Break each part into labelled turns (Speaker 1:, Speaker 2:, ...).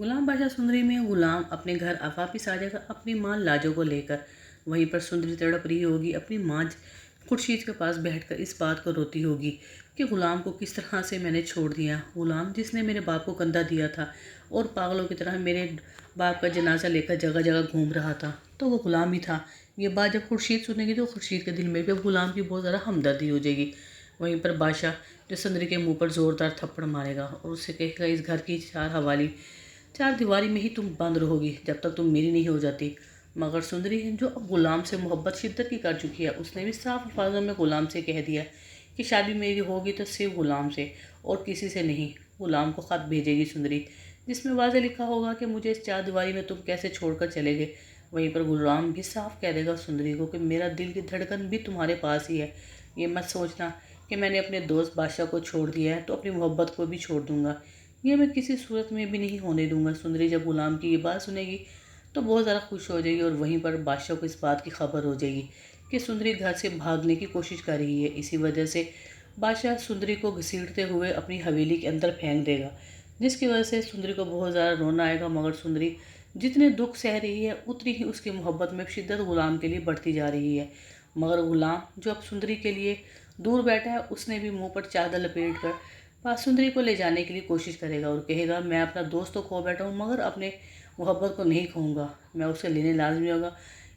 Speaker 1: गुलाम बादशाह सुंदरी में गुलाम अपने घर वापिस आ जाएगा अपनी माँ लाजो को लेकर। वहीं पर सुंदरी तड़प रही होगी, अपनी माँ खुर्शीद के पास बैठकर इस बात को रोती होगी कि गुलाम को किस तरह से मैंने छोड़ दिया। गुलाम जिसने मेरे बाप को कंधा दिया था और पागलों की तरह मेरे बाप का जनाजा लेकर जगह जगह घूम रहा था, तो वो गुलाम ही था। ये बात जब खुर्शीद सुनेगी तो खुर्शीद के दिल में भी गुलाम की बहुत ज़्यादा हमदर्दी हो जाएगी। वहीं पर बादशाह जो सुंदरी के मुंह पर ज़ोरदार थप्पड़ मारेगा और उससे कहेगा, इस घर की चार दीवारी में ही तुम बंद रहोगी जब तक तुम मेरी नहीं हो जाती। मगर सुंदरी जो अब गुलाम से मोहब्बत शिद्दत की कर चुकी है, उसने भी साफ अल्फाजों में गुलाम से कह दिया कि शादी मेरी होगी तो सिर्फ गुलाम से और किसी से नहीं। गुलाम को ख़त भेजेगी सुंदरी, जिसमें वाज़ेह लिखा होगा कि मुझे इस चार दीवारी में तुम कैसे छोड़कर चले गए। वहीं पर गुलाम भी साफ कह देगा सुंदरी को कि मेरा दिल की धड़कन भी तुम्हारे पास ही है। ये मत सोचना कि मैंने अपने दोस्त बादशाह को छोड़ दिया है तो अपनी मोहब्बत को भी छोड़ दूंगा। ये मैं किसी सूरत में भी नहीं होने दूंगा। सुंदरी जब गुलाम की ये बात सुनेगी तो बहुत ज़्यादा खुश हो जाएगी और वहीं पर बादशाह को इस बात की खबर हो जाएगी कि सुंदरी घर से भागने की कोशिश कर रही है। इसी वजह से बादशाह सुंदरी को घसीटते हुए अपनी हवेली के अंदर फेंक देगा, जिसकी वजह से सुंदरी को बहुत ज़्यादा रोना आएगा। मगर सुंदरी जितने दुख सह रही है उतनी ही उसकी मोहब्बत में शिद्दत गुलाम के लिए बढ़ती जा रही है। मगर गुलाम जो अब सुंदरी के लिए दूर बैठा है, उसने भी मुंह पर चादर लपेट कर पास सुंदरी को ले जाने के लिए कोशिश करेगा और कहेगा, मैं अपना दोस्त तो खो बैठा हूँ मगर अपने मोहब्बत को नहीं खोऊंगा, मैं उसे लेने लाजमी होगा।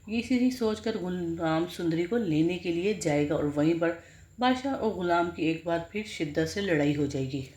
Speaker 1: ये इसी सोचकर गुलाम सुंदरी को लेने के लिए जाएगा और वहीं पर बादशाह और गुलाम की एक बार फिर शिद्दत से लड़ाई हो जाएगी।